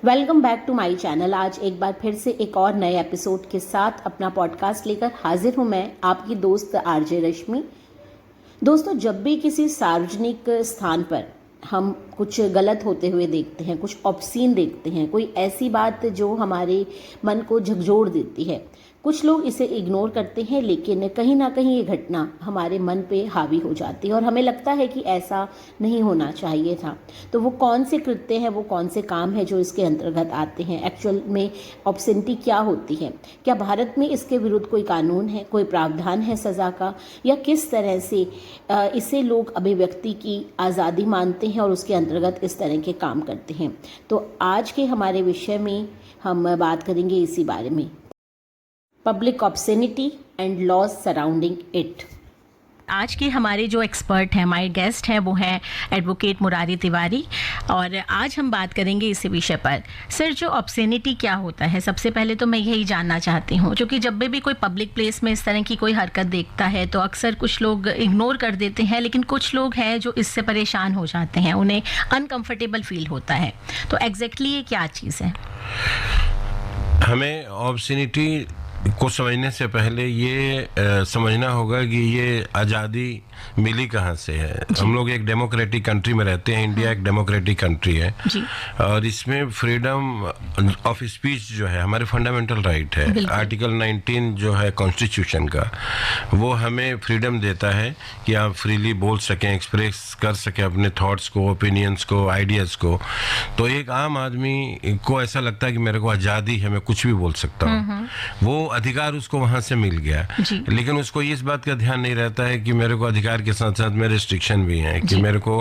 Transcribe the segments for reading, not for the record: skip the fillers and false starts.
Welcome back to my channel. आज एक बार फिर से एक और नए एपिसोड के साथ अपना पॉडकास्ट लेकर हाजिर हूं मैं, आपकी दोस्त आरजे रश्मि। दोस्तों, जब भी किसी सार्वजनिक स्थान पर हम कुछ गलत होते हुए देखते हैं, कुछ ऑब्सीन देखते हैं, कोई ऐसी बात जो हमारे मन को झकझोर देती है, कुछ लोग इसे इग्नोर करते हैं, लेकिन कहीं ना कहीं ये घटना हमारे मन पे हावी हो जाती है और हमें लगता है कि ऐसा नहीं होना चाहिए था। तो वो कौन से कृत्य हैं, वो कौन से काम हैं जो इसके अंतर्गत आते हैं? एक्चुअल में ऑब्ससेनिटी क्या होती है? क्या भारत में इसके विरुद्ध कोई कानून है, कोई प्रावधान है सज़ा का, या किस तरह से इसे लोग अभिव्यक्ति की आज़ादी मानते हैं और उसके अंतर्गत इस तरह के काम करते हैं? तो आज के हमारे विषय में हम बात करेंगे इसी बारे में, public obscenity and laws surrounding it. आज के हमारे जो एक्सपर्ट हैं, हमारे गेस्ट हैं, वो हैं एडवोकेट मुरारी तिवारी, और आज हम बात करेंगे इसी विषय पर। सर, जो ऑब्ससेनिटी क्या होता है, सबसे पहले तो मैं यही जानना चाहती हूँ, क्योंकि जब भी कोई पब्लिक प्लेस में इस तरह की कोई हरकत देखता है तो अक्सर कुछ लोग इग्नोर कर देते हैं, लेकिन कुछ लोग हैं जो इससे परेशान हो जाते हैं, उन्हें अनकम्फर्टेबल फील होता है। तो एग्जैक्टली ये क्या चीज़ है? हमें ऑब्ससेनिटी को समझने से पहले ये समझना होगा कि ये आज़ादी मिली कहाँ से है। हम लोग एक डेमोक्रेटिक कंट्री में रहते हैं, इंडिया एक डेमोक्रेटिक कंट्री है और इसमें फ्रीडम ऑफ स्पीच जो है हमारे फंडामेंटल राइट है। आर्टिकल 19 जो है कॉन्स्टिट्यूशन का, वो हमें फ्रीडम देता है कि आप फ्रीली बोल सकें, एक्सप्रेस कर सकें अपने थॉट्स को, ओपिनियंस को, आइडियाज़ को। तो एक आम आदमी को ऐसा लगता है कि मेरे को आज़ादी है, मैं कुछ भी बोल सकता हूँ, वो अधिकार उसको वहाँ से मिल गया। लेकिन उसको इस बात का ध्यान नहीं रहता है कि मेरे को अधिकार के साथ साथ में रिस्ट्रिक्शन भी हैं कि मेरे को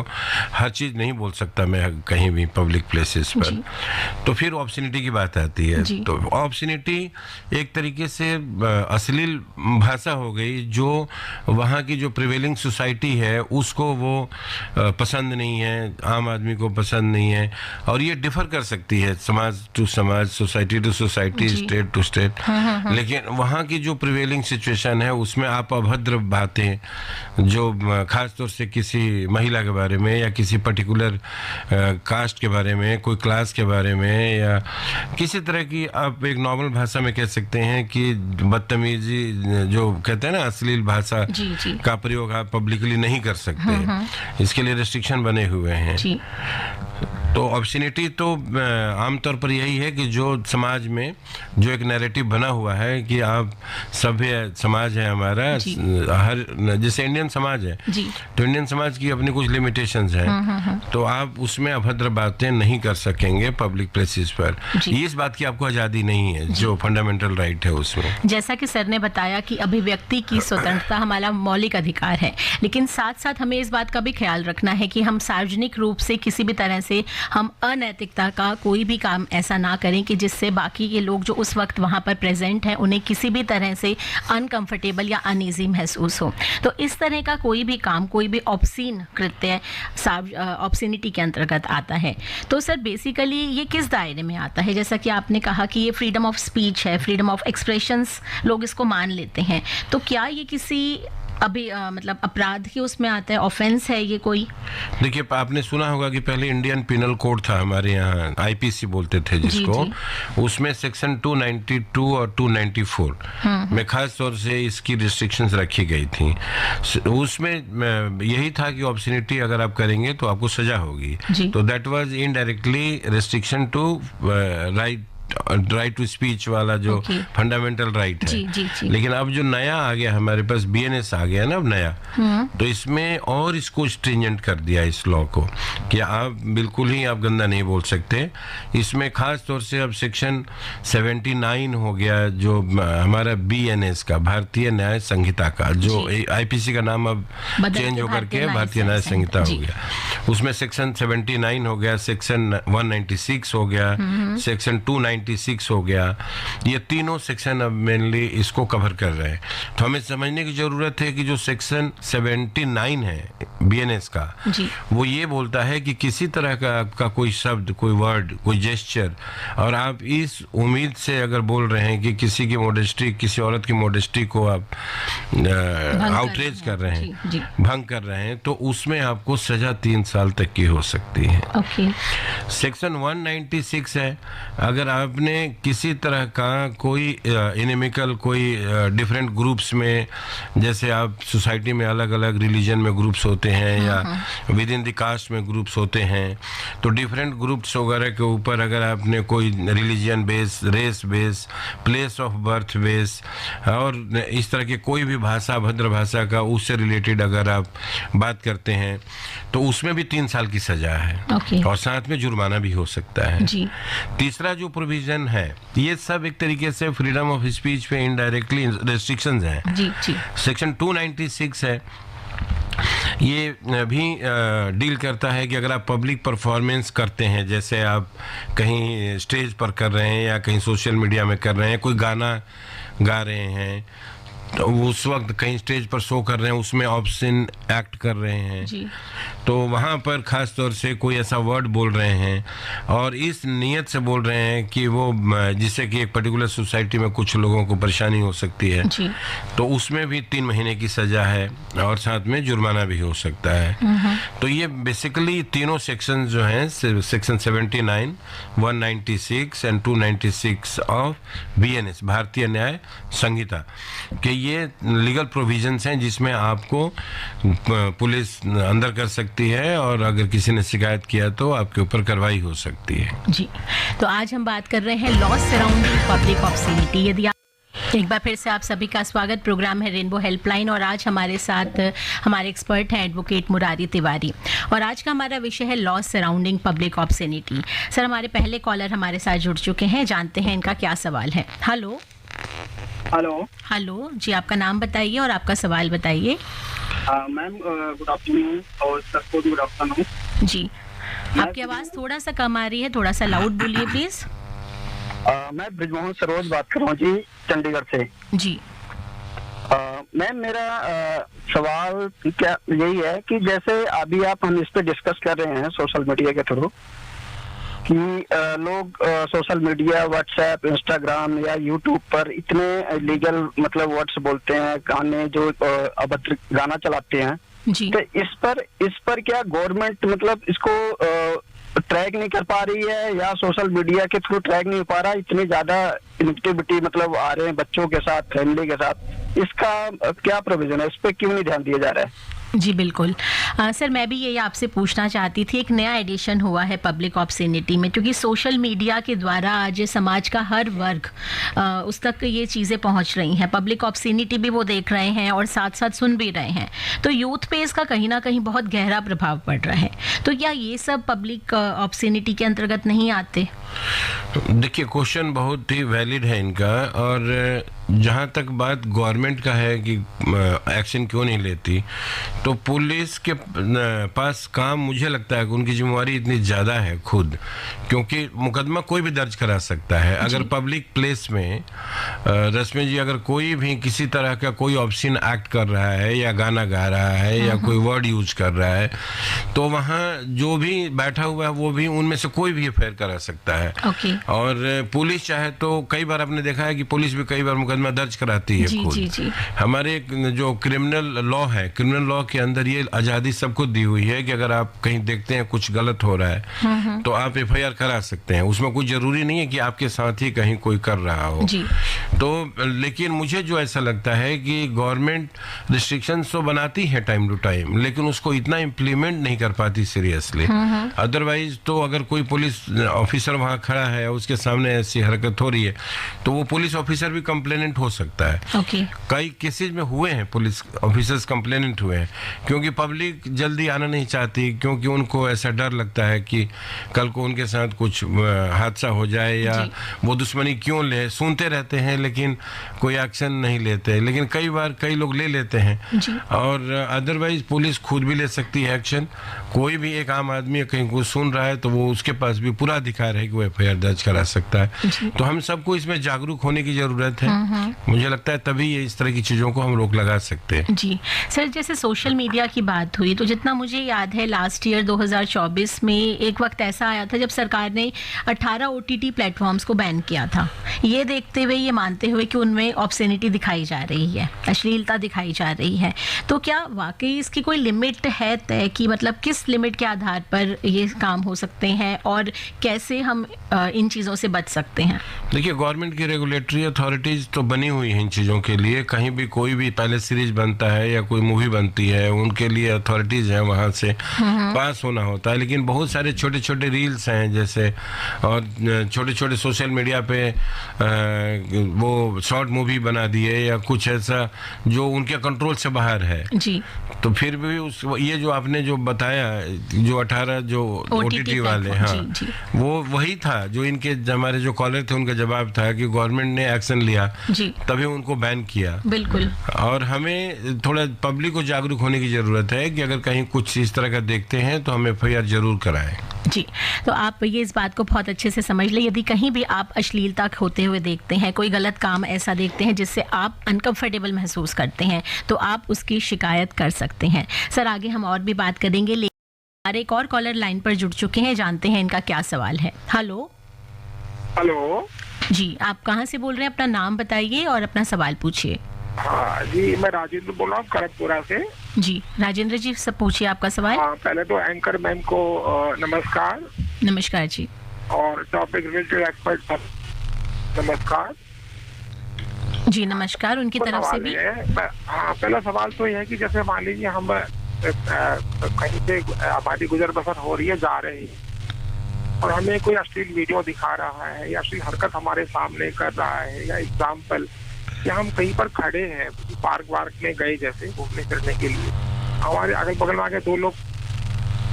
हर चीज़ नहीं बोल सकता मैं कहीं भी पब्लिक प्लेसेस पर। तो फिर ऑब्ससेनिटी की बात आती है। तो ऑब्ससेनिटी एक तरीके से अश्लील भाषा हो गई जो वहाँ की जो प्रिवेलिंग सोसाइटी है उसको वो पसंद नहीं है, आम आदमी को पसंद नहीं है। और ये डिफर कर सकती है समाज टू समाज, society to society, state to state. लेकिन वहाँ की जो प्रिवेलिंग सिचुएशन है उसमें आप अभद्र बातें, जो खास तौर से किसी महिला के बारे में या किसी पर्टिकुलर कास्ट के बारे में, कोई क्लास के बारे में, या किसी तरह की, आप एक नॉर्मल भाषा में कह सकते हैं कि बदतमीजी, जो कहते हैं ना अश्लील भाषा का प्रयोग आप पब्लिकली नहीं कर सकते। इसके लिए रेस्ट्रिक्शन बने हुए हैं। तो ऑब्ससेनिटी तो आमतौर पर यही है कि जो समाज में जो एक नैरेटिव बना हुआ है कि आप सभ्य समाज है हमारा, हर जैसे इंडियन समाज है तो इंडियन समाज की अपनी कुछ लिमिटेशंस हैं, तो आप उसमें अभद्र बातें नहीं कर सकेंगे पब्लिक प्लेसेस पर। इस बात की आपको आज़ादी नहीं है जो फंडामेंटल राइट है उसमें। जैसा कि सर ने बताया कि अभिव्यक्ति की स्वतंत्रता हमारा मौलिक अधिकार है, लेकिन साथ साथ हमें इस बात का भी ख्याल रखना है कि हम सार्वजनिक रूप से किसी भी तरह से हम अनैतिकता का कोई भी काम ऐसा ना करें कि जिससे बाकी के लोग जो उस वक्त वहाँ पर प्रेजेंट हैं उन्हें किसी भी तरह से अनकंफर्टेबल या अनईजी महसूस हो। तो इस तरह का कोई भी काम, कोई भी ऑब्सीन कृत्य ऑब्ससेनिटी के अंतर्गत आता है। तो सर, बेसिकली ये किस दायरे में आता है? जैसा कि आपने कहा कि ये फ्रीडम ऑफ स्पीच है, फ्रीडम ऑफ एक्सप्रेशंस लोग इसको मान लेते हैं, तो क्या ये किसी मतलब अपराध ही उसमें आता है, ऑफेंस है ये कोई? देखिए, आपने सुना होगा कि पहले इंडियन पिनल कोड था हमारे यहाँ, आईपीसी बोलते थे जिसको, उसमें सेक्शन 292 और 294 में खास तौर से इसकी रिस्ट्रिक्शंस रखी गई थी। उसमें यही था कि ऑब्ससेनिटी अगर आप करेंगे तो आपको सजा होगी। तो that was indirectly restriction to right to speech वाला जो फंडामेंटल राइट है। लेकिन अब जो नया आ गया हमारे पास, बीएनएस आ गया ना अब नया, तो इसमें और इसको स्ट्रिंजेंट कर दिया इस लॉ को कि आप बिल्कुल ही आप गंदा नहीं बोल सकते। इसमें खास तौर से अब सेक्शन 79 हो गया जो हमारा बीएनएस का, भारतीय न्याय संहिता का, जो आईपीसी का नाम अब चेंज होकर के भारतीय न्याय संहिता हो गया। उसमें सेक्शन 79 हो गया, सेक्शन 196 हो गया, सेक्शन 290 196 हो गया, ये तीनों सेक्शन अब मेनली इसको कवर कर रहे हैं। तो हमें समझने की ज़रूरत है कि जो सेक्शन 79 है BNS का जी। वो ये बोलता है कि किसी तरह का आपका कोई शब्द, कोई वर्ड, कोई जेस्चर, और आप इस उम्मीद से अगर बोल रहे हैं कि किसी की मॉडेस्टी, किसी औरत की मॉडेस्टी को आप आउटरीच कर रहे हैं, जी। भंग कर रहे हैं, तो उसमें आपको सजा 3 साल तक की हो सकती है। ओके। सेक्शन 196 है, अगर आपने किसी तरह का कोई इनेमिकल, कोई डिफरेंट ग्रुप्स में, जैसे आप सोसाइटी में अलग अलग रिलीजन में ग्रुप्स होते हैं या विद इन द कास्ट में ग्रुप्स होते हैं, तो डिफरेंट ग्रुप्स वगैरह के ऊपर अगर आपने कोई religion base, race base, place of birth base और इस तरह के कोई भी भाषा, भद्र भाषा का, उससे रिलेटेड अगर आप बात करते हैं तो उसमें भी 3 साल की सजा है। ओके। और साथ में जुर्माना भी हो सकता है। जी। तीसरा जो प्रोविजन है, ये सब एक तरीके से फ्रीडम ऑफ स्पीच पे इनडायरेक्टली रेस्ट्रिक्शंस हैं। जी जी। सेक्शन 296 है, ये भी डील करता है कि अगर आप पब्लिक परफॉर्मेंस करते हैं, जैसे आप कहीं स्टेज पर कर रहे हैं या कहीं सोशल मीडिया में कर रहे हैं, कोई गाना गा रहे हैं, तो उस वक्त कहीं स्टेज पर शो कर रहे हैं, उसमें ऑब्सिन एक्ट कर रहे हैं जी। तो वहाँ पर ख़ास तौर से कोई ऐसा वर्ड बोल रहे हैं और इस नीयत से बोल रहे हैं कि वो, जिससे कि एक पर्टिकुलर सोसाइटी में कुछ लोगों को परेशानी हो सकती है, जी। तो उसमें भी 3 महीने की सज़ा है और साथ में जुर्माना भी हो सकता है। तो ये बेसिकली तीनों सेक्शन जो हैं, सेक्शन 79, 196 एंड 296 ऑफ BNS, भारतीय न्याय संहिता के ये लीगल प्रोविजंस हैं जिसमें आपको पुलिस अंदर कर सकती है और अगर किसी ने शिकायत किया तो आपके ऊपर कार्रवाई हो सकती है। जी। तो आज हम बात कर रहे हैं लॉ सराउंडिंग पब्लिक ऑब्स्सिनिटी। यदि आप एक बार फिर से आप सभी का स्वागत। प्रोग्राम है रेनबो हेल्पलाइन और आज हमारे साथ हमारे एक्सपर्ट हैं एडवोकेट मुरारी तिवारी और आज का हमारा विषय है लॉ सराउंडिंग पब्लिक ऑब्स्सिनिटी। सर, हमारे पहले कॉलर हमारे साथ जुड़ चुके हैं, जानते हैं इनका क्या सवाल है। हेलो। हेलो जी, आपका नाम बताइए और आपका सवाल बताइए। मैम गुड आफ्टरनून और सबको गुड आफ्टरनून जी। आपकी आवाज़ थोड़ा सा कम आ रही है, थोड़ा सा लाउड बोलिए प्लीज। मैं ब्रिजमोहन सरोज बात कर रहा हूँ जी, चंडीगढ़ से। जी। मैम मेरा सवाल क्या यही है कि जैसे अभी हम इस पे डिस्कस कर रहे हैं सोशल मीडिया के थ्रू कि लोग सोशल मीडिया, व्हाट्सएप, इंस्टाग्राम या यूट्यूब पर इतने लीगल मतलब वर्ड्स बोलते हैं, गाने जो अभद्र गाना चलाते हैं जी। तो इस पर क्या गवर्नमेंट मतलब इसको ट्रैक नहीं कर पा रही है या सोशल मीडिया के थ्रू ट्रैक नहीं हो पा रहा? इतनी ज्यादा इनेक्टिविटी मतलब आ रहे हैं बच्चों के साथ, फैमिली के साथ, इसका क्या प्रोविजन है? इस पे क्यों नहीं ध्यान दिया जा रहा है? जी बिल्कुल। सर, मैं भी यही आपसे पूछना चाहती थी, एक नया एडिशन हुआ है पब्लिक ऑब्स्सिनिटी में, क्योंकि सोशल मीडिया के द्वारा आज समाज का हर वर्ग उस तक ये चीज़ें पहुंच रही हैं। पब्लिक ऑब्स्सिनिटी भी वो देख रहे हैं और साथ साथ सुन भी रहे हैं, तो यूथ पे इसका कहीं ना कहीं बहुत गहरा प्रभाव पड़ रहा है। तो क्या ये सब पब्लिक ऑब्स्सिनिटी के अंतर्गत नहीं आते? देखिए, क्वेश्चन बहुत ही वैलिड है इनका, और जहाँ तक बात गवर्नमेंट का है कि एक्शन क्यों नहीं लेती, तो पुलिस के पास काम, मुझे लगता है कि उनकी जिम्मेवारी इतनी ज़्यादा है खुद, क्योंकि मुकदमा कोई भी दर्ज करा सकता है। अगर पब्लिक प्लेस में रश्मि जी अगर कोई भी किसी तरह का कोई ऑब्स्सीन एक्ट कर रहा है या गाना गा रहा है या कोई वर्ड यूज कर रहा है, तो वहाँ जो भी बैठा हुआ है वो भी उनमें से कोई भी एफआईआर करा सकता है। और पुलिस चाहे तो, कई बार आपने देखा है कि पुलिस भी कई बार मुकदमा दर्ज कराती है खुद। जी। हमारे जो क्रिमिनल लॉ है, क्रिमिनल लॉ के अंदर ये आज़ादी सबको दी हुई है कि अगर आप कहीं देखते हैं कुछ गलत हो रहा है तो आप एफआईआर करा सकते हैं। उसमें कोई जरूरी नहीं है कि आपके साथ ही कहीं कोई कर रहा हो जी। तो लेकिन मुझे जो ऐसा लगता है कि गवर्नमेंट रिस्ट्रिक्शंस तो बनाती है टाइम टू टाइम, लेकिन उसको इतना इम्प्लीमेंट नहीं कर पाती सीरियसली। अदरवाइज तो अगर कोई पुलिस ऑफिसर वहाँ खड़ा है और उसके सामने ऐसी हरकत हो रही है तो वो पुलिस ऑफिसर भी कंप्लेनेंट कंप्लेनेंट हो सकता है। ओके। कई केसेस में हुए हैं, पुलिस ऑफिसर्स कंप्लेनेंट हुए हैं, क्योंकि पब्लिक जल्दी आना नहीं चाहती, क्योंकि उनको ऐसा डर लगता है कि कल को उनके साथ कुछ हादसा हो जाए या वो दुश्मनी क्यों ले। सुनते रहते हैं लेकिन कोई एक्शन नहीं लेते, लेकिन कई बार कई लोग ले लेते हैं। और अदरवाइज पुलिस खुद भी ले सकती है एक्शन। कोई भी एक आम आदमी कहीं कुछ सुन रहा है तो वो उसके पास भी पूरा अधिकार है कि वो एफआईआर दर्ज करा सकता है। तो हम सबको इसमें जागरूक होने की जरूरत है। मुझे लगता है तभी ये इस तरह की चीजों को हम रोक लगा सकते हैं। जी सर, जैसे सोशल मीडिया की बात हुई तो जितना मुझे याद है लास्ट ईयर 2024 में एक वक्त ऐसा आया था जब सरकार ने 18 ओटीटी प्लेटफॉर्म्स को बैन किया था, ये देखते हुए, ये मानते हुए कि उनमें ऑब्सेनिटी दिखाई जा रही है, अश्लीलता दिखाई जा रही है। तो क्या वाकई इसकी कोई लिमिट है तय कि मतलब किस लिमिट के आधार पर ये काम हो सकते हैं और कैसे हम इन चीज़ों से बच सकते हैं? देखिए, गवर्नमेंट की रेगुलेटरी अथॉरिटीज तो बनी हुई है इन चीज़ों के लिए। कहीं भी कोई भी पहले सीरीज बनता है या कोई मूवी बनती है, उनके लिए अथॉरिटीज हैं, वहाँ से पास होना होता है। लेकिन बहुत सारे छोटे छोटे रील्स हैं जैसे, और छोटे छोटे सोशल मीडिया पे वो शॉर्ट मूवी बना दिए या कुछ ऐसा जो उनके कंट्रोल से बाहर है। जी। तो फिर भी ये जो आपने जो बताया, जो 18 जो ओटीटी वाले, हाँ, जी। वो वही था जो इनके हमारे जो कॉलर थे उनका जवाब था कि गवर्नमेंट ने एक्शन लिया जी, तभी उनको बैन किया। बिल्कुल। और हमें थोड़ा पब्लिक को जागरूक होने की जरूरत है कि अगर कहीं कुछ इस तरह का देखते हैं तो हम एफआईआर जरूर कराएं। जी, तो आप ये इस बात को बहुत अच्छे से समझ लें, यदि कहीं भी आप अश्लीलता होते हुए देखते हैं, कोई गलत काम ऐसा देखते हैं जिससे आप अनकंफर्टेबल महसूस करते हैं, तो आप उसकी शिकायत कर सकते हैं। सर, आगे हम और भी बात करेंगे, लेकिन हमारे एक और कॉलर लाइन पर जुड़ चुके हैं, जानते हैं इनका क्या सवाल है। हेलो। हेलो जी, आप कहाँ से बोल रहे हैं? अपना नाम बताइए और अपना सवाल पूछिए। हाँ जी, मैं राजेंद्र बोल रहा हूँ करमपुरा से। जी राजेंद्र जी, सब पूछिए आपका सवाल। हाँ, पहले तो एंकर मैम को नमस्कार। नमस्कार जी। और टॉपिक रिलेटेड एक्सपर्ट नमस्कार। जी नमस्कार, उनकी तरफ से भी। हाँ, पहला सवाल तो यह है कि जैसे मान लीजिए हम कहीं से हमारी गुजर बसर हो रही है, जा रहे हैं, और हमें कोई अश्लील वीडियो दिखा रहा है या अश्लील हरकत हमारे सामने कर रहा है, या एग्जाम्पल या हम कहीं पर खड़े हैं, पार्क वार्क में गए जैसे घूमने फिरने के लिए, हमारे अगल बगल में आके दो लोग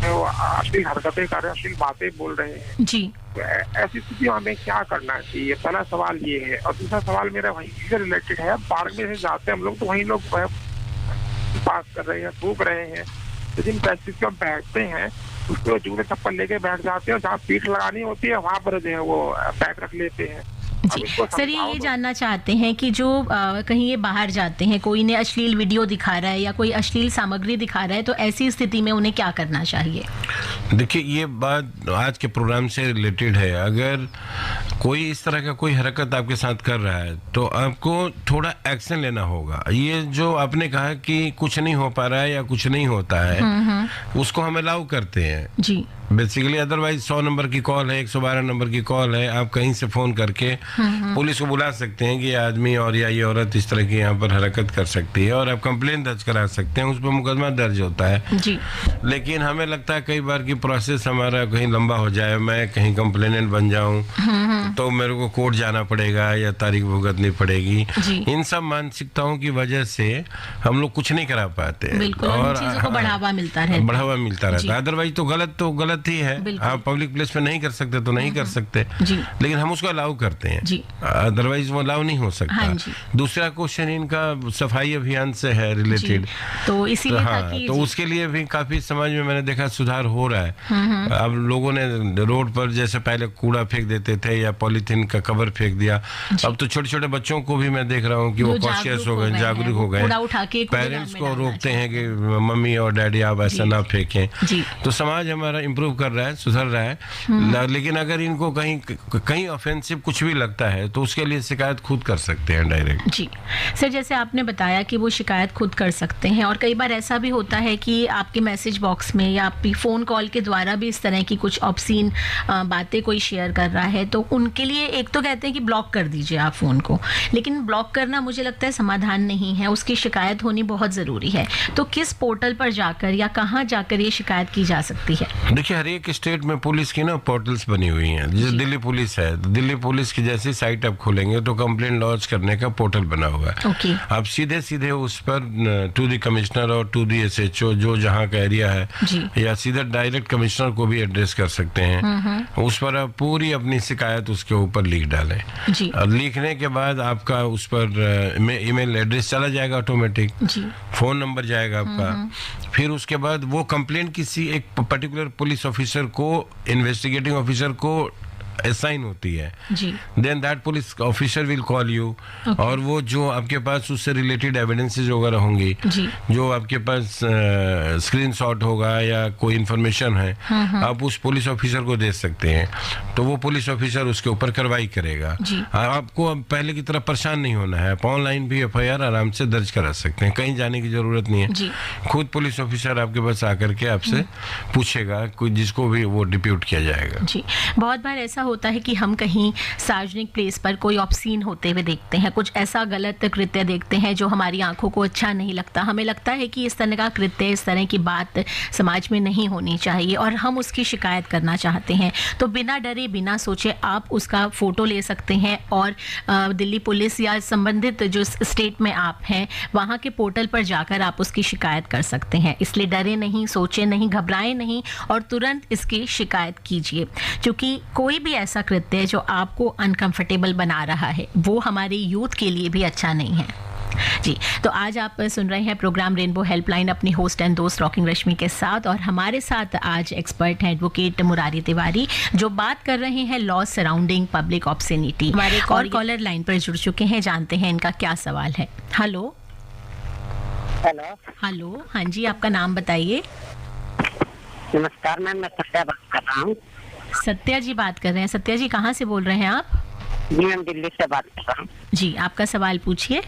अश्लील हरकतें कर रहे हैं, अश्लील बातें बोल रहे हैं जी, तो ऐसी स्थिति में हमें क्या करना चाहिए? पहला सवाल ये है। और दूसरा सवाल मेरा वहीं से रिलेटेड है। पार्क में से जाते हैं हम लोग तो वहीं लोग पास कर रहे हैं, थूक रहे हैं, लेकिन जिस पे हम बैठते हैं उस पर जूते चप्पल लेके बैठ जाते हैं और जहाँ पीठ लगानी होती है वहां पर जो है वो बैग रख लेते हैं। जी सर, ये जानना चाहते हैं कि जो कहीं ये बाहर जाते हैं, कोई ने अश्लील वीडियो दिखा रहा है या कोई अश्लील सामग्री दिखा रहा है, तो ऐसी स्थिति में उन्हें क्या करना चाहिए? देखिए, ये बात आज के प्रोग्राम से रिलेटेड है। अगर कोई इस तरह का कोई हरकत आपके साथ कर रहा है तो आपको थोड़ा एक्शन लेना होगा। ये जो आपने कहा कि कुछ नहीं हो पा रहा है या कुछ नहीं होता है, उसको हम अलाउ करते हैं जी बेसिकली। अदरवाइज 100 नंबर की कॉल है, 112 नंबर की कॉल है, आप कहीं से फोन करके पुलिस को बुला सकते हैं कि ये आदमी और या ये औरत इस तरह की यहाँ पर हरकत कर सकती है, और आप कंप्लेन दर्ज करा सकते हैं, उस पर मुकदमा दर्ज होता है जी। लेकिन हमें लगता है कई बार की प्रोसेस हमारा कहीं लंबा हो जाए, मैं कहीं कंप्लेनेंट बन जाऊं तो मेरे को कोर्ट जाना पड़ेगा या तारीख भुगतनी पड़ेगी। इन सब मानसिकताओं की वजह से हम लोग कुछ नहीं करा पाते बिल्कुल, और चीजों को बढ़ावा मिलता रहता है। अदरवाइज तो गलत ही है। आप पब्लिक प्लेस पे नहीं कर सकते तो नहीं कर सकते, लेकिन हम उसको अलाउ करते हैं, अदरवाइज वो अलाउ नहीं हो सकता। दूसरा क्वेश्चन इनका सफाई अभियान से है रिलेटेड, तो इसीलिए तो उसके लिए भी काफी समाज में मैंने देखा सुधार हो रहा है। अब लोगों ने रोड पर जैसे पहले कूड़ा फेंक देते थे या पॉलीथीन का कवर फेंक दिया, अब तो छोटे छोटे बच्चों को भी मैं देख रहा हूँ कि वो कॉन्शियस हो गए, जागरूक हो गए। पेरेंट्स को रोकते हैं कि मम्मी और डैडी आप ऐसा ना फेंकें। तो समाज हमारा इम्प्रूव कर रहा है, सुधर रहा है। लेकिन अगर इनको कहीं ऑफेंसिव कुछ भी लगता है तो उसके लिए शिकायत खुद कर सकते हैं डायरेक्ट। जी सर, जैसे आपने बताया कि वो शिकायत खुद कर सकते हैं, और कई बार ऐसा भी होता है कि आपके मैसेज बॉक्स में या आपकी फ़ोन कॉल के द्वारा भी इस तरह की कुछ ऑब्सीन बातें कोई शेयर कर रहा है, तो उनके लिए एक तो कहते हैं कि ब्लॉक कर दीजिए आप फ़ोन को, लेकिन ब्लॉक करना मुझे लगता है समाधान नहीं है, उसकी शिकायत होनी बहुत ज़रूरी है। तो किस पोर्टल पर जाकर या कहाँ जाकर ये शिकायत की जा सकती है? देखिए, देखिए हर एक स्टेट में पुलिस की ना पोर्टल्स बनी हुई हैं। जैसे दिल्ली पुलिस है, दिल्ली पुलिस की जैसी साइट आप खोलेंगे तो कंप्लेंट लॉन्च करने का पोर्टल बना हुआ है। ओके। आप सीधे सीधे उस पर टू द कमिश्नर और टू द SHO जो जहाँ का एरिया है, या सीधा डायरेक्ट कमिश्नर को भी एड्रेस कर सकते हैं। उस पर आप पूरी अपनी शिकायत उसके ऊपर लिख डालें जी। और लिखने के बाद आपका उस पर ईमेल एड्रेस चला जाएगा ऑटोमेटिक, फोन नंबर जाएगा आपका। फिर उसके बाद वो कंप्लेंट किसी एक पर्टिकुलर पुलिस ऑफिसर को, इन्वेस्टिगेटिंग ऑफिसर को असाइन होती है। Then that police officer will call you, और वो जो आपके पास उससे रिलेटेड एविडेंसेस वगैरह होंगी, जो आपके पास स्क्रीनशॉट होगा या कोई इंफॉर्मेशन है, आप उस पुलिस ऑफिसर को दे सकते हैं। तो वो पुलिस ऑफिसर उसके ऊपर कार्रवाई करेगा। आपको अब पहले की तरह परेशान नहीं होना है, आप ऑनलाइन भी FIR आराम से दर्ज करा सकते हैं, कहीं जाने की जरूरत नहीं है। खुद पुलिस ऑफिसर आपके पास आकर के आपसे पूछेगा, कोई जिसको भी वो डिप्यूट किया जाएगा। जी। बहुत बार ऐसा होता है कि हम कहीं सार्वजनिक प्लेस पर कोई ऑब्सीन होते हुए देखते हैं, कुछ ऐसा गलत कृत्य देखते हैं जो हमारी आंखों को अच्छा नहीं लगता, हमें लगता है कि इस तरह का कृत्य, इस तरह की बात समाज में नहीं होनी चाहिए और हम उसकी शिकायत करना चाहते हैं। तो बिना डरे बिना सोचे आप उसका फोटो ले सकते हैं और दिल्ली पुलिस या संबंधित जो स्टेट में आप हैं वहाँ के पोर्टल पर जाकर आप उसकी शिकायत कर सकते हैं। इसलिए डरे नहीं, सोचे नहीं, घबराएं नहीं और तुरंत इसकी शिकायत कीजिए, क्योंकि कोई भी ऐसा कृत्य जो आपको अनकंफर्टेबल बना रहा है वो हमारे यूथ के लिए भी अच्छा नहीं है। जी, तो आज आप सुन रहे हैं प्रोग्राम रेनबो हेल्पलाइन अपनी होस्ट एंड दोस्त रॉकिंग रश्मि के साथ, और हमारे साथ आज एक्सपर्ट हैं एडवोकेट मुरारी तिवारी, जो बात कर रहे हैं लॉ सराउंडिंग पब्लिक ऑब्सेनिटी। हमारे और कॉलर लाइन पर जुड़ चुके हैं, जानते हैं इनका क्या सवाल है। हेलो हेलो, हाँ जी, आपका नाम बताइए। नमस्कार मैम, मैं सत्या बात कर रहा हूँ। सत्या जी बात कर रहे हैं। सत्या जी कहाँ से बोल रहे हैं आप? जी मैम, दिल्ली से बात कर रहा हूँ। जी, आपका सवाल पूछिए।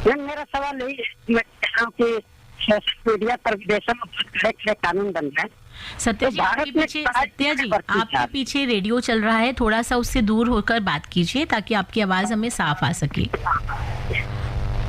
मैम मेरा सवाल यही है, मैं कह रहा हूँ कि सोशल मीडिया पर विदेशों में कड़े कानून बन रहे हैं। सत्या जी, आपके पीछे रेडियो चल रहा है, थोड़ा सा उससे दूर होकर बात कीजिए ताकि आपकी आवाज हमें साफ आ सके।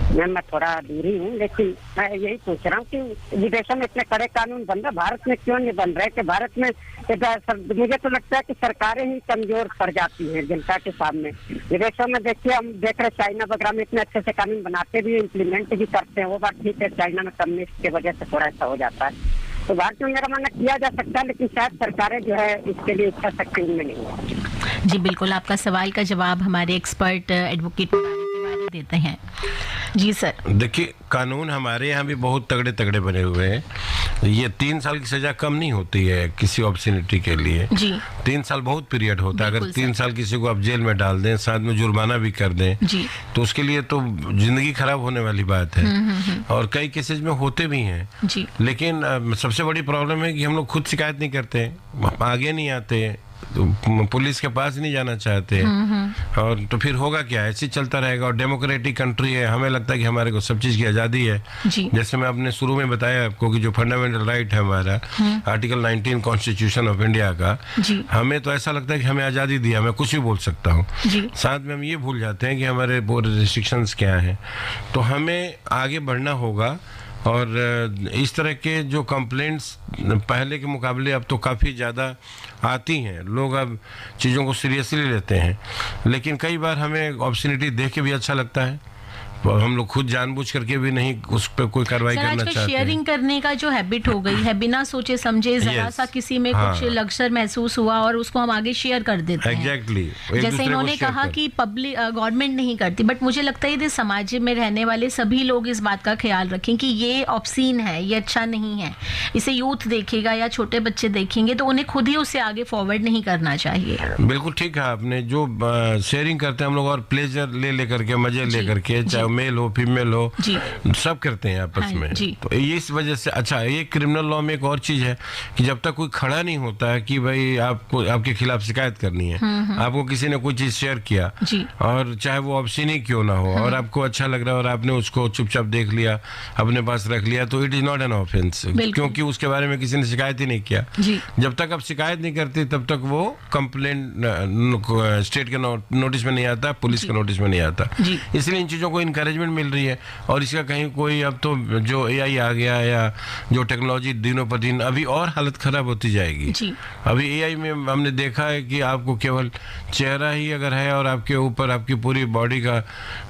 मैम मैं थोड़ा दूरी हूँ, लेकिन मैं यही पूछ रहा हूँ कि विदेशों में इतने कड़े कानून बन रहे, भारत में क्यों नहीं बन रहे? कि भारत में मुझे तो लगता है कि सरकारें ही कमजोर पड़ जाती हैं जनता के सामने। विदेशों में देखिए, हम देख रहे चाइना वगैरह में इतने अच्छे से कानून बनाते भी, इम्प्लीमेंट भी करते हैं। वो बात ठीक है, चाइना में कम्युनिस्ट की वजह से थोड़ा ऐसा हो जाता है। तो भारत में मेरा मानना किया जा सकता है, लेकिन शायद सरकारें जो है इसके लिए इच्छा शक्ति उनमें नहीं है। जी बिल्कुल, आपका सवाल का जवाब हमारे एक्सपर्ट एडवोकेट देते हैं। जी सर। देखिए, कानून हमारे यहाँ भी बहुत तगड़े तगड़े बने हुए हैं। ये 3 साल की सजा कम नहीं होती है किसी ऑब्सेनिटी के लिए। जी। 3 साल बहुत पीरियड होता है। अगर 3 साल किसी को आप जेल में डाल दें, साथ में जुर्माना भी कर दें, जी, तो उसके लिए तो जिंदगी खराब होने वाली बात है। और कई केसेज में होते भी हैं। जी। लेकिन सबसे बड़ी प्रॉब्लम है कि हम लोग खुद शिकायत नहीं करते, आगे नहीं आते, तो पुलिस के पास नहीं जाना चाहते, और तो फिर होगा क्या, ऐसे चलता रहेगा। और डेमोक्रेटिक कंट्री है, हमें लगता है कि हमारे को सब चीज की आजादी है। जैसे मैं अपने शुरू में बताया आपको कि जो फंडामेंटल राइट है हमारा, आर्टिकल 19 कॉन्स्टिट्यूशन ऑफ इंडिया का, हमें तो ऐसा लगता है कि हमें आजादी दिया, मैं कुछ भी बोल सकता हूँ। साथ में हम ये भूल जाते हैं कि हमारे रिस्ट्रिक्शंस क्या हैं। तो हमें आगे बढ़ना होगा, और इस तरह के जो कंप्लेंट्स पहले के मुकाबले अब तो काफ़ी ज़्यादा आती हैं, लोग अब चीज़ों को सीरियसली लेते हैं। लेकिन कई बार हमें ऑब्सेनिटी देख के भी अच्छा लगता है, हम लोग खुद जानबूझ करके भी नहीं उस पर कोई कार्रवाई करना चाहते हैं। शेयरिंग करने का जो हैबिट हो गई है, बिना सोचे समझे जरा सा किसी में कुछ लक्ष्य महसूस हुआ और उसको हम आगे शेयर कर देते हैं। एग्जैक्टली। जैसे इन्होंने कहा कि पब्लिक गवर्नमेंट नहीं करती, बट मुझे लगता है समाज में रहने वाले सभी लोग इस बात का ख्याल रखें कि ये ऑब्सीन है, ये अच्छा नहीं है। इसे यूथ देखेगा या छोटे बच्चे देखेंगे तो उन्हें खुद ही उसे आगे फॉरवर्ड नहीं करना चाहिए। बिल्कुल ठीक है आपने, जो शेयरिंग करते हैं हम लोग, और प्लेजर ले लेकर के, मजे लेकर के, चाहे मेल हो फीमेल हो, सब करते हैं आपस में। तो इस वजह से अच्छा, ये क्रिमिनल लॉ में एक और चीज है कि जब तक कोई खड़ा नहीं होता है कि भाई आपको आपके खिलाफ शिकायत करनी है, आपको किसी ने कोई चीज शेयर किया, और चाहे वो ऑब्सीनी क्यों ना हो, और आपको अच्छा लग रहा है और आपने उसको चुपचाप देख लिया, अपने पास रख लिया, तो it is not an offence, क्योंकि उसके बारे में किसी ने शिकायत ही नहीं किया। जब तक आप शिकायत नहीं करते तब तक वो कंप्लेंट स्टेट के नोटिस में नहीं आता, पुलिस के नोटिस में नहीं आता। इसलिए इन चीजों को इंकरेजमेंट मिल रही है। और इसका कहीं कोई, अब तो जो AI आ गया या जो टेक्नोलॉजी दिनों पर दिन, अभी और हालत खराब होती जाएगी जी। अभी AI में हमने देखा है कि आपको केवल चेहरा ही अगर है और आपके ऊपर आपकी पूरी बॉडी का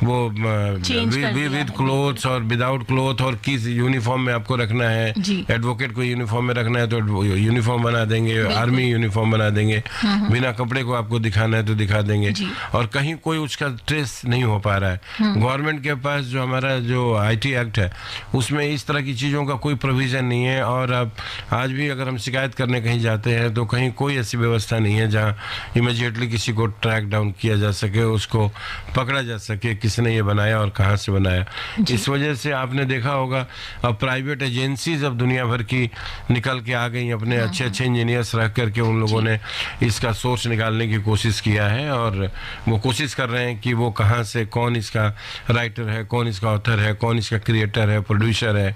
वो विद क्लोथ्स और विदाउट क्लोथ और किस यूनिफॉर्म में आपको रखना है, एडवोकेट को यूनिफॉर्म में रखना है तो यूनिफॉर्म बना देंगे, आर्मी यूनिफॉर्म बना देंगे, बिना कपड़े को आपको दिखाना है तो दिखा देंगे, और कहीं कोई उसका ट्रेस नहीं हो पा रहा है। गवर्नमेंट के पास जो हमारा जो IT एक्ट है उसमें इस तरह की चीज़ों का कोई प्रोविज़न नहीं है। और अब आज भी अगर हम शिकायत करने कहीं जाते हैं तो कहीं कोई ऐसी व्यवस्था नहीं है जहाँ इमीडिएटली किसी को ट्रैक डाउन किया जा सके, उसको पकड़ा जा सके किसने ये बनाया और कहाँ से बनाया। इस वजह से आपने देखा होगा अब प्राइवेट एजेंसीज अब दुनिया भर की निकल के आ गई, अपने अच्छे इंजीनियर्स रख करके उन लोगों ने इसका सोर्स निकालने की कोशिश किया है और वो कोशिश कर रहे हैं कि वो कहाँ से, कौन इसका राइटर है, कौन इसका ऑथर है, कौन इसका क्रिएटर है, प्रोड्यूसर है।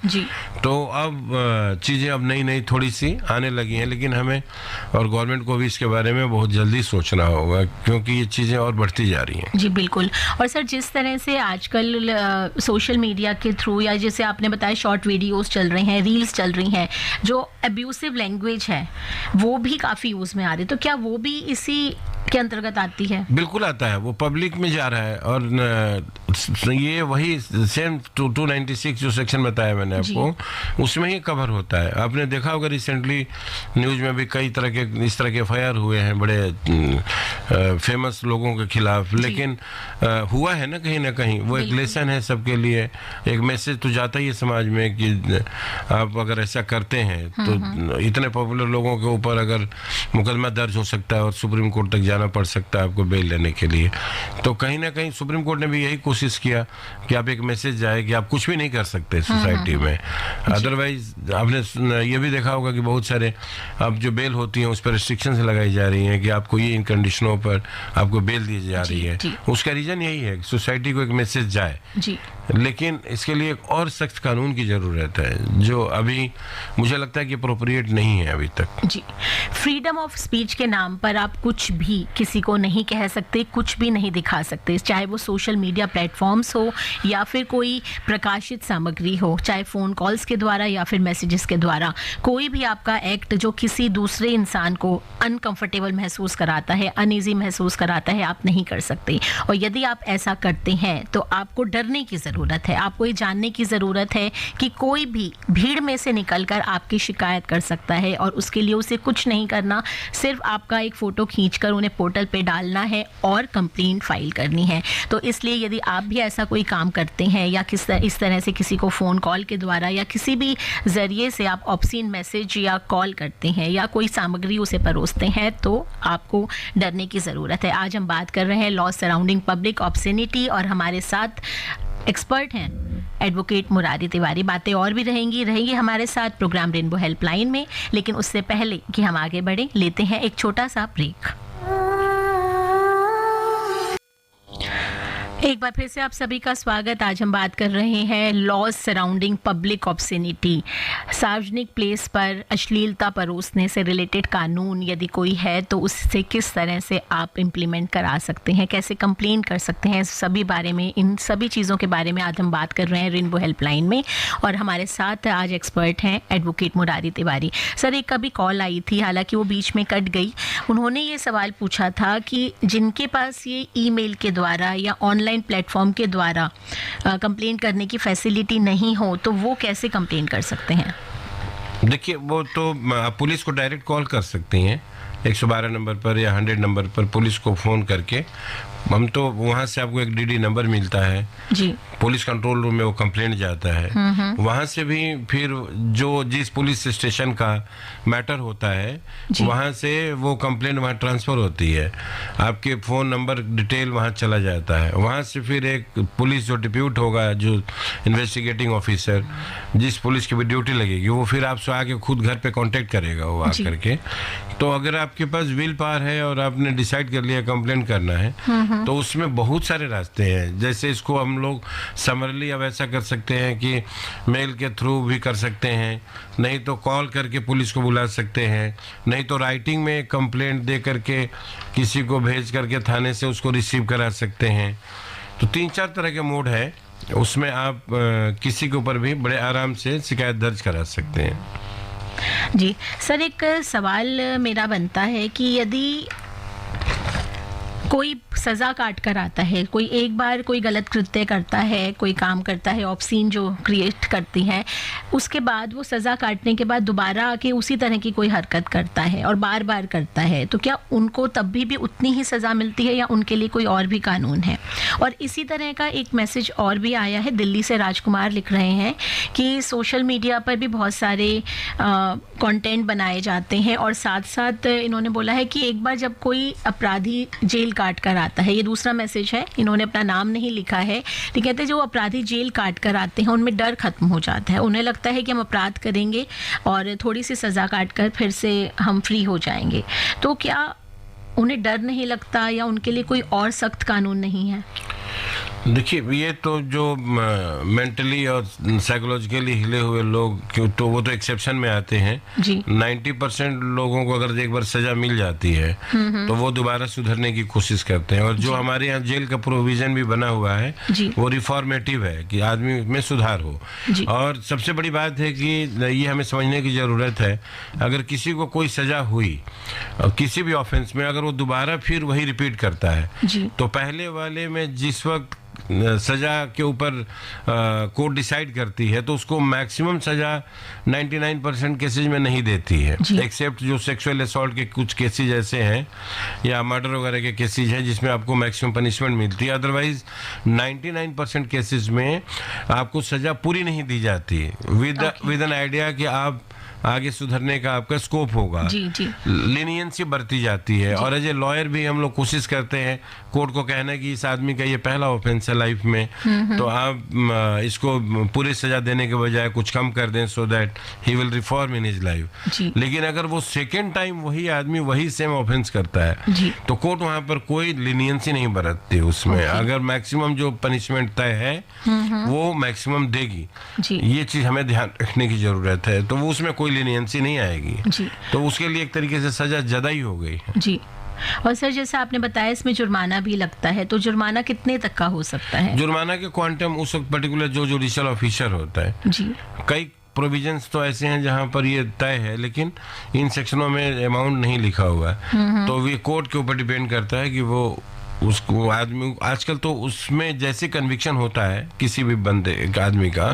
तो अब चीज़ें अब नई थोड़ी सी आने लगी हैं, लेकिन हमें और गवर्नमेंट को भी इसके बारे में बहुत जल्दी सोचना होगा क्योंकि ये चीज़ें और बढ़ती जा रही हैं। जी बिल्कुल। और सर जिस तरह से आजकल सोशल मीडिया के थ्रू या जैसे आपने बताया शॉर्ट वीडियोस चल रहे हैं, रील्स चल रही हैं, जो अब्यूसिव लैंग्वेज है वो भी काफ़ी यूज़ में आ रही है, तो क्या वो भी इसी के अंतर्गत आती है? बिल्कुल आता है, वो पब्लिक में जा रहा है और ये वही सेम 296 जो सेक्शन बताया मैंने आपको, उसमें ही कवर होता है। आपने देखा होगा रिसेंटली न्यूज़ में भी कई तरह के इस तरह के FIR हुए हैं बड़े फेमस लोगों के खिलाफ, लेकिन हुआ है ना कहीं वो एक लेसन है सबके लिए, एक मैसेज तो जाता ही है समाज में कि आप अगर ऐसा करते हैं तो इतने पॉपुलर लोगों के ऊपर अगर मुकदमा दर्ज हो सकता है और सुप्रीम कोर्ट तक जाना पड़ सकता है आपको बेल लेने के लिए। तो कहीं ना कहीं सुप्रीम कोर्ट ने भी यही कोशिश किया कि आप एक मैसेज जाए कि आप कुछ भी नहीं कर सकते सोसाइटी में। अदरवाइज आपने ये भी देखा होगा कि बहुत सारे अब जो बेल होती हैं उस पर रिस्ट्रिक्शंस लगाई जा रही हैं कि आपको ये इन कंडीशनों पर आपको बेल दी जा रही है। उसका रीजन यही है कि सोसाइटी को एक मैसेज जाए, लेकिन इसके लिए एक और सख्त कानून की जरूरत है जो अभी मुझे लगता है कि अप्रोप्रिएट नहीं है अभी तक। जी, फ्रीडम ऑफ स्पीच के नाम पर आप कुछ भी किसी को नहीं कह सकते, कुछ भी नहीं दिखा सकते, चाहे वो सोशल मीडिया प्लेटफॉर्म्स हो या फिर कोई प्रकाशित सामग्री हो, चाहे फ़ोन कॉल्स के द्वारा या फिर मैसेजेस के द्वारा। कोई भी आपका एक्ट जो किसी दूसरे इंसान को अनकंफर्टेबल महसूस कराता है, अनईजी महसूस कराता है, आप नहीं कर सकते। और यदि आप ऐसा करते हैं तो आपको डरने की ज़रूरत है, आपको ये जानने की ज़रूरत है कि कोई भी भीड़ में से निकलकर आपकी शिकायत कर सकता है और उसके लिए उसे कुछ नहीं करना, सिर्फ आपका एक फ़ोटो खींचकर उन्हें पोर्टल पे डालना है और कंप्लेंट फाइल करनी है। तो इसलिए यदि आप भी ऐसा कोई काम करते हैं या इस तरह से किसी को फ़ोन कॉल के द्वारा या किसी भी ज़रिए से आप ऑब्सीन मैसेज या कॉल करते हैं या कोई सामग्री उसे परोसते हैं तो आपको डरने की ज़रूरत है। आज हम बात कर रहे हैं लॉ सराउंडिंग पब्लिक ऑब्ससेनिटी और हमारे साथ एक्सपर्ट हैं एडवोकेट मुरारी तिवारी। बातें और भी रहेंगी हमारे साथ प्रोग्राम रेनबो हेल्पलाइन में, लेकिन उससे पहले कि हम आगे बढ़ें लेते हैं एक छोटा सा ब्रेक। एक बार फिर से आप सभी का स्वागत। आज हम बात कर रहे हैं लॉज सराउंडिंग पब्लिक ऑब्ससेनिटी, सार्वजनिक प्लेस पर अश्लीलता परोसने से रिलेटेड कानून यदि कोई है तो उससे किस तरह से आप इम्प्लीमेंट करा सकते हैं, कैसे कंप्लेन कर सकते हैं, सभी बारे में, इन सभी चीज़ों के बारे में आज हम बात कर रहे हैं रेनबो हेल्पलाइन में। और हमारे साथ आज एक्सपर्ट हैं एडवोकेट मुरारी तिवारी। सर, एक कभी कॉल आई थी, हालांकि वो बीच में कट गई। उन्होंने ये सवाल पूछा था कि जिनके पास ये ईमेल के द्वारा या ऑनलाइन प्लेटफॉर्म के द्वारा कंप्लेन करने की फैसिलिटी नहीं हो तो वो कैसे कंप्लेन कर सकते हैं? देखिए, वो तो आप पुलिस को डायरेक्ट कॉल कर सकती हैं 112 नंबर पर या 100 नंबर पर पुलिस को फ़ोन करके। हम तो वहाँ से आपको एक DD नंबर मिलता है जी, पुलिस कंट्रोल रूम में वो कंप्लेंट जाता है। वहाँ से भी फिर जो जिस पुलिस स्टेशन का मैटर होता है वहाँ से वो कंप्लेंट वहाँ ट्रांसफ़र होती है, आपके फ़ोन नंबर डिटेल वहाँ चला जाता है। वहाँ से फिर एक पुलिस जो डिप्यूट होगा, जो इन्वेस्टिगेटिंग ऑफिसर, जिस पुलिस की भी ड्यूटी लगेगी, वो फिर आपसे आके खुद घर पे कांटेक्ट करेगा वो आ करके। तो अगर आपके पास विल पावर है और आपने डिसाइड कर लिया कंप्लेंट करना है तो उसमें बहुत सारे रास्ते हैं। जैसे इसको हम लोग समरली अब ऐसा कर सकते हैं कि मेल के थ्रू भी कर सकते हैं, नहीं तो कॉल करके पुलिस को बुला सकते हैं, नहीं तो राइटिंग में कंप्लेंट दे करके किसी को भेज करके थाने से उसको रिसीव करा सकते हैं। तो 3-4 तरह के मोड है उसमें आप किसी के ऊपर भी बड़े आराम से शिकायत दर्ज करा सकते हैं। जी सर, एक सवाल मेरा बनता है कि यदि कोई सज़ा काट कर आता है, कोई एक बार कोई गलत कृत्य करता है, कोई काम करता है, ऑब्सीन जो क्रिएट करती हैं, उसके बाद वो सज़ा काटने के बाद दोबारा आके उसी तरह की कोई हरकत करता है और बार बार करता है, तो क्या उनको तब भी उतनी ही सज़ा मिलती है या उनके लिए कोई और भी कानून है? और इसी तरह का एक मैसेज और भी आया है, दिल्ली से राजकुमार लिख रहे हैं कि सोशल मीडिया पर भी बहुत सारे कंटेंट बनाए जाते हैं और साथ साथ इन्होंने बोला है कि एक बार जब कोई अपराधी जेल काट कर आता है, ये दूसरा मैसेज है, इन्होंने अपना नाम नहीं लिखा है, लेकिन कहते हैं जो अपराधी जेल काट कर आते हैं उनमें डर खत्म हो जाता है, उन्हें लगता है कि हम अपराध करेंगे और थोड़ी सी सज़ा काट कर फिर से हम फ्री हो जाएंगे। तो क्या उन्हें डर नहीं लगता या उनके लिए कोई और सख्त कानून नहीं है? देखिए, ये तो जो मेंटली और साइकोलॉजिकली हिले हुए लोग तो वो तो एक्सेप्शन में आते हैं जी। 90% लोगों को अगर एक बार सजा मिल जाती है तो वो दोबारा सुधरने की कोशिश करते हैं। और जो हमारे यहाँ जेल का प्रोविजन भी बना हुआ है वो रिफॉर्मेटिव है कि आदमी में सुधार हो। और सबसे बड़ी बात है कि ये हमें समझने की ज़रूरत है, अगर किसी को कोई सजा हुई किसी भी ऑफेंस में, अगर वो दोबारा फिर वही रिपीट करता है तो पहले वाले में जिस वक्त सजा के ऊपर कोर्ट डिसाइड करती है तो उसको मैक्सिमम सजा 99% केसेज में नहीं देती है, एक्सेप्ट जो सेक्सुअल असॉल्ट के कुछ केसेज ऐसे हैं या मर्डर वगैरह के केसेज हैं जिसमें आपको मैक्सिमम पनिशमेंट मिलती है। अदरवाइज 99% केसेज में आपको सजा पूरी नहीं दी जाती विद एन आइडिया कि आप आगे सुधरने का आपका स्कोप होगा। लीनियंसी बरती जाती है। और एज ए लॉयर भी हम लोग कोशिश करते हैं कोर्ट को कहना कि इस आदमी का ये पहला ऑफेंस है लाइफ में, तो आप इसको पूरी सजा देने के बजाय कुछ कम कर दें so that he will reform in his life. लेकिन अगर वो सेकेंड टाइम वही आदमी वही सेम ऑफेंस करता है तो कोर्ट वहां पर कोई लीनियंसी नहीं बरतती उसमें। अगर मैक्सिमम जो पनिशमेंट तय है वो मैक्सिमम देगी, ये चीज हमें ध्यान रखने की जरूरत है। तो वो उसमें कोई लीनियंसी नहीं आएगी, तो उसके लिए एक तरीके से सजा ज्यादा ही हो गई है। जी। और सर जैसा आपने बताया इसमें जुर्माना भी लगता है, तो जुर्माना कितने तक का हो सकता है? जुर्माना के क्वांटम उस वक्त पर्टिकुलर जो जुडिशियल ऑफिसर होता है, कई प्रोविजंस तो ऐसे हैं जहां पर ये तय है लेकिन इन सेक्शनों में अमाउंट नहीं लिखा हुआ है, तो ये कोर्ट के ऊपर डिपेंड करता है कि वो उसको आदमी, आजकल तो उसमें जैसे कन्विक्शन होता है किसी भी बंदे आदमी का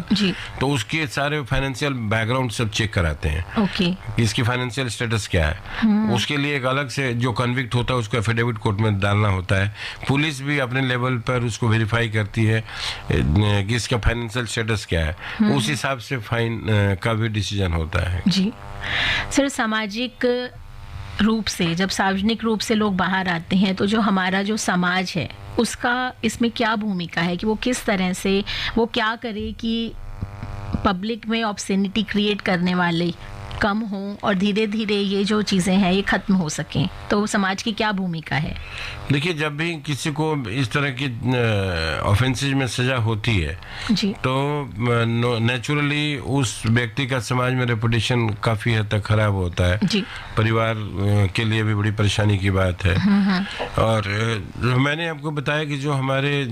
तो उसके सारे फाइनेंशियल बैकग्राउंड सब चेक कराते हैं कि इसकी फाइनेंशियल स्टेटस क्या है। उसके लिए एक अलग से जो कन्विक्ट होता है उसको एफिडेविट कोर्ट में डालना होता है। पुलिस भी अपने लेवल पर उसको वेरीफाई करती है कि इसका फाइनेंशियल स्टेटस क्या है, उस हिसाब से फाइन का भी डिसीजन होता है। जी सर, सामाजिक रूप से जब सार्वजनिक रूप से लोग बाहर आते हैं तो जो हमारा जो समाज है उसका इसमें क्या भूमिका है कि वो किस तरह से वो क्या करे कि पब्लिक में ऑब्सेनिटी क्रिएट करने वाले कम हों और धीरे धीरे ये जो चीज़ें हैं ये ख़त्म हो सकें, तो समाज की क्या भूमिका है? देखिए, जब भी किसी को इस तरह की ऑफेंसेज में सजा होती है तो नेचुरली उस व्यक्ति का समाज में रेपुटेशन काफ़ी हद तक खराब होता है, परिवार के लिए भी बड़ी परेशानी की बात है। और मैंने आपको बताया कि जो हमारे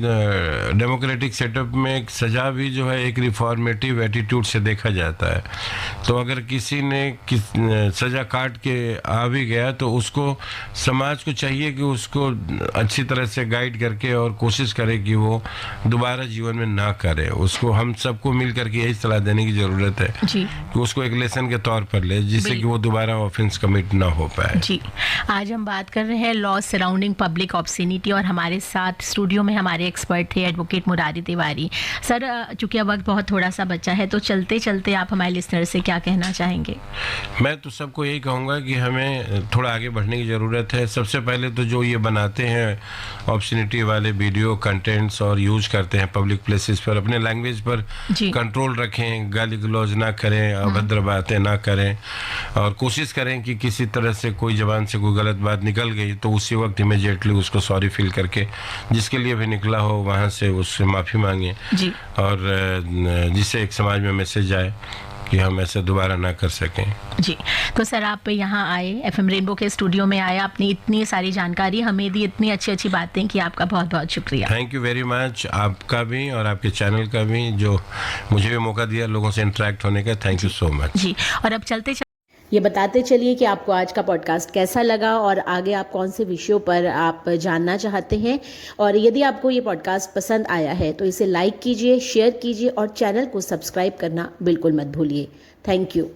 डेमोक्रेटिक सेटअप में एक सजा भी जो है एक रिफॉर्मेटिव एटीट्यूड से देखा जाता है। तो अगर किसी ने सजा काट के आ भी गया तो उसको समाज को चाहिए कि उसको अच्छी तरह से गाइड करके और कोशिश करे कि वो दोबारा जीवन में ना करे। उसको हम सबको मिल करके यही सलाह देने की जरूरत है कि उसको एक लेसन के तौर पर ले जिससे कि वो दोबारा ऑफेंस कमिट ना हो पाए। जी, आज हम बात कर रहे हैं लॉ सराउंडिंग पब्लिक ऑब्सेनिटी और हमारे साथ स्टूडियो में हमारे एक्सपर्ट थे एडवोकेट मुरारी तिवारी। सर, चूंकि अब वक्त बहुत थोड़ा सा बचा है तो चलते चलते आप हमारे लिसनर से क्या कहना चाहेंगे? मैं तो सबको यही कहूँगा कि हमें थोड़ा आगे बढ़ने की ज़रूरत है। सबसे पहले तो जो ये बनाते हैं ऑब्सेनिटी वाले वीडियो कंटेंट्स और यूज करते हैं पब्लिक प्लेसेस पर, अपने लैंग्वेज पर कंट्रोल रखें, गाली गलौज ना करें, अभद्र बातें ना करें और कोशिश करें कि किसी तरह से कोई जबान से कोई गलत बात निकल गई तो उसी वक्त इमीडिएटली उसको सॉरी फील करके जिसके लिए भी निकला हो वहाँ से उससे माफ़ी मांगें और जिससे एक समाज में मैसेज आए कि हम ऐसे दोबारा ना कर सकें। जी, तो सर आप यहाँ आए, एफएम रेनबो के स्टूडियो में आए, आपने इतनी सारी जानकारी हमें दी, इतनी अच्छी अच्छी बातें की, आपका बहुत बहुत शुक्रिया। थैंक यू वेरी मच, आपका भी और आपके चैनल का भी, जो मुझे भी मौका दिया लोगों से इंटरेक्ट होने का। Thank you so much. जी, और अब चलते ये बताते चलिए कि आपको आज का पॉडकास्ट कैसा लगा और आगे आप कौन से विषयों पर आप जानना चाहते हैं। और यदि आपको ये पॉडकास्ट पसंद आया है तो इसे लाइक कीजिए, शेयर कीजिए और चैनल को सब्सक्राइब करना बिल्कुल मत भूलिए। Thank you.